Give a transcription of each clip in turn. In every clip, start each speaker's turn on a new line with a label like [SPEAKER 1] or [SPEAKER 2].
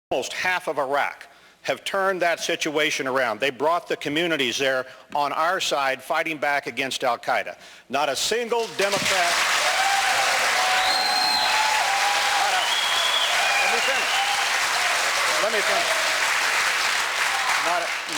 [SPEAKER 1] almost half of Iraq have turned that situation around. They brought the communities there on our side fighting back against al-Qaeda. Not a single Democrat... Let me finish.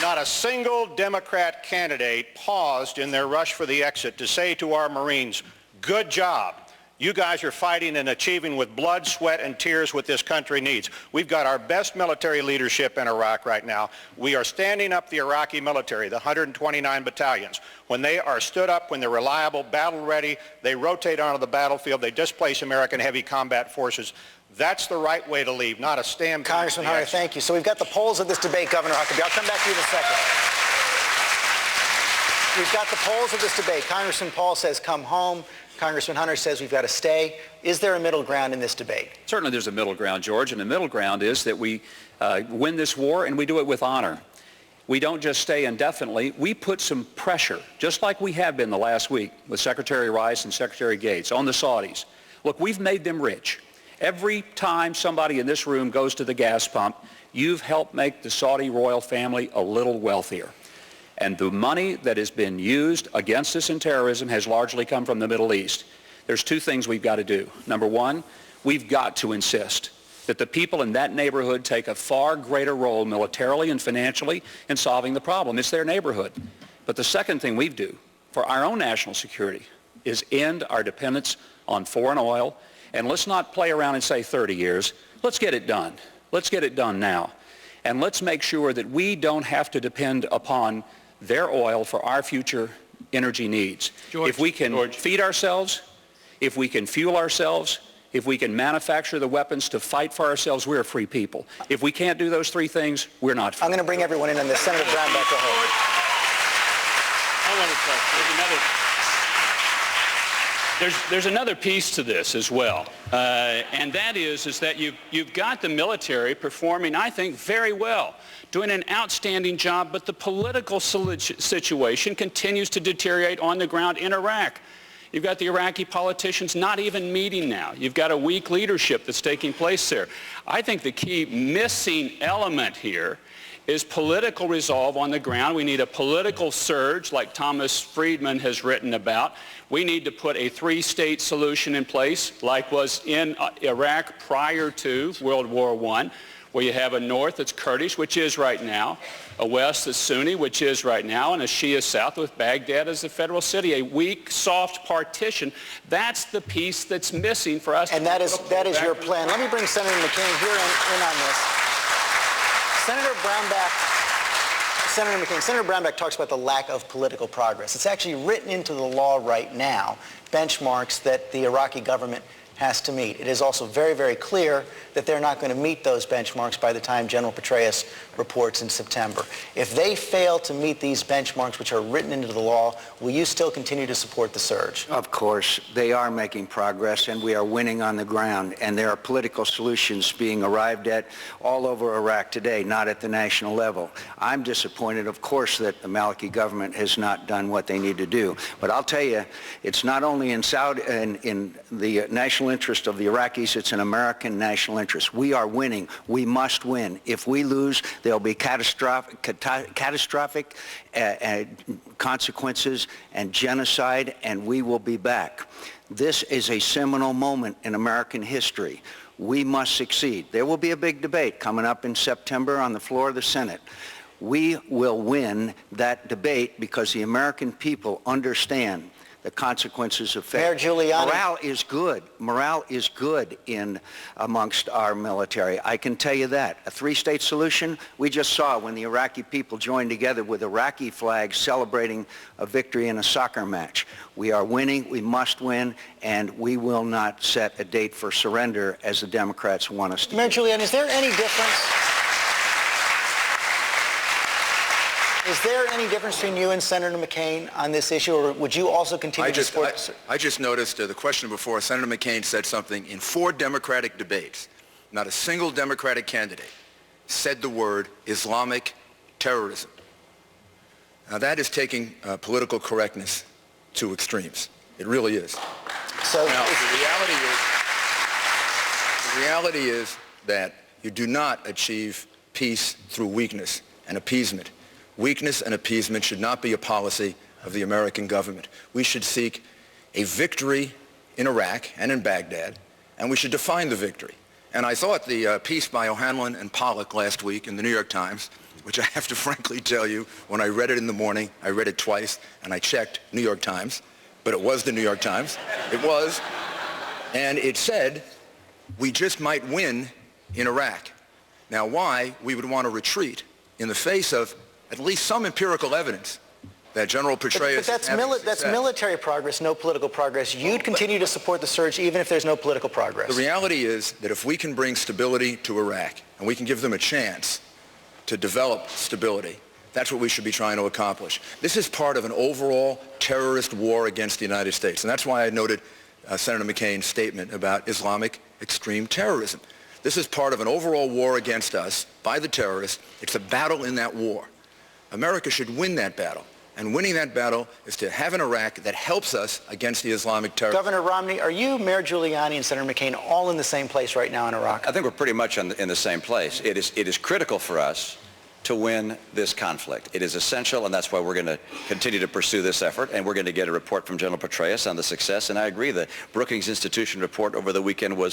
[SPEAKER 1] Not a single Democrat candidate paused in their rush for the exit to say to our Marines, good job. You guys are fighting and achieving with blood, sweat, and tears what this country needs. We've got our best military leadership in Iraq right now. We are standing up the Iraqi military, the 129 battalions. When they are stood up, when they're reliable, battle ready, they rotate onto the battlefield, they displace American heavy combat forces. That's the right way to leave, not a stampede.
[SPEAKER 2] Congressman Hunter, thank you. So we've got the polls of this debate, Governor Huckabee. I'll come back to you in a second. We've got the polls of this debate. Congressman Paul says come home. Congressman Hunter says we've got to stay. Is there a middle ground in this debate?
[SPEAKER 3] Certainly there's a middle ground, George, and the middle ground is that we win this war and we do it with honor. We don't just stay indefinitely. We put some pressure, just like we have been the last week with Secretary Rice and Secretary Gates on the Saudis. Look, we've made them rich. Every time somebody in this room goes to the gas pump, you've helped make the Saudi royal family a little wealthier. And the money that has been used against us in terrorism has largely come from the Middle East. There's two things we've got to do. Number one, we've got to insist that the people in that neighborhood take a far greater role militarily and financially in solving the problem. It's their neighborhood. But the second thing we do for our own national security is end our dependence on foreign oil. And let's not play around and say 30 years. Let's get it done. Let's get it done now. And let's make sure that we don't have to depend upon their oil for our future energy needs. If we can feed ourselves, if we can fuel ourselves, if we can manufacture the weapons to fight for ourselves, we're a free people. If we can't do those three things, we're not free.
[SPEAKER 2] I'm going to bring everyone in on this. Senator Brown, back to hold.
[SPEAKER 4] There's another piece to this as well, and that is that you've got the military performing, I think, very well, doing an outstanding job, but the political situation continues to deteriorate on the ground in Iraq. You've got the Iraqi politicians not even meeting now. You've got a weak leadership that's taking place there. I think the key missing element here is political resolve on the ground. We need a political surge like Thomas Friedman has written about. We need to put a three-state solution in place like was in Iraq prior to World War I, where you have a north that's Kurdish, which is right now, a west that's Sunni, which is right now, and a Shia south with Baghdad as the federal city, a weak, soft partition. That's the piece that's missing for us.
[SPEAKER 2] And that is your plan. Let me bring Senator McCain here in on this. Senator Brownback talks about the lack of political progress. It's actually written into the law right now, benchmarks that the Iraqi government has to meet. It is also very, very clear that they're not going to meet those benchmarks by the time General Petraeus reports in September. If they fail to meet these benchmarks, which are written into the law, will you still continue to support the surge?
[SPEAKER 5] Of course. They are making progress, and we are winning on the ground. And there are political solutions being arrived at all over Iraq today, not at the national level. I'm disappointed, of course, that the Maliki government has not done what they need to do. But I'll tell you, it's not only in the national interest of the Iraqis, it's an American national interest. We are winning. We must win. If we lose, there'll be catastrophic consequences and genocide, and we will be back. This is a seminal moment in American history. We must succeed. There will be a big debate coming up in September on the floor of the Senate. We will win that debate because the American people understand the consequences of failure.
[SPEAKER 2] Mayor Giuliani.
[SPEAKER 5] Morale is good amongst our military. I can tell you that. A three-state solution, we just saw when the Iraqi people joined together with Iraqi flags celebrating a victory in a soccer match. We are winning, we must win, and we will not set a date for surrender as the Democrats want us to.
[SPEAKER 2] Mayor Giuliani, is there any difference? Is there any difference between you and Senator McCain on this issue, or would you also continue to support?
[SPEAKER 6] I just noticed the question before. Senator McCain said something in 4 Democratic debates. Not a single Democratic candidate said the word Islamic terrorism. Now that is taking political correctness to extremes. It really is.
[SPEAKER 2] So
[SPEAKER 6] now the reality is that You do not achieve peace through weakness and appeasement. Weakness and appeasement should not be a policy of the American government. We should seek a victory in Iraq and in Baghdad, and we should define the victory. And I thought the piece by O'Hanlon and Pollock last week in the New York Times, which I have to frankly tell you, when I read it in the morning, I read it twice, and I checked New York Times, but it was the New York Times. It was. And it said, we just might win in Iraq. Now, why we would want to retreat in the face of at least some empirical evidence that General Petraeus
[SPEAKER 2] But that's military progress, no political progress. You'd continue to support the surge even if there's no political progress.
[SPEAKER 6] The reality is that if we can bring stability to Iraq and we can give them a chance to develop stability, that's what we should be trying to accomplish. This is part of an overall terrorist war against the United States. And that's why I noted Senator McCain's statement about Islamic extreme terrorism. This is part of an overall war against us by the terrorists. It's a battle in that war. America should win that battle. And winning that battle is to have an Iraq that helps us against the Islamic terror.
[SPEAKER 2] Governor Romney, are you, Mayor Giuliani, and Senator McCain all in the same place right now in Iraq?
[SPEAKER 7] I think we're pretty much in the same place. It is critical for us to win this conflict. It is essential, and that's why we're going to continue to pursue this effort, and we're going to get a report from General Petraeus on the success. And I agree, the Brookings Institution report over the weekend was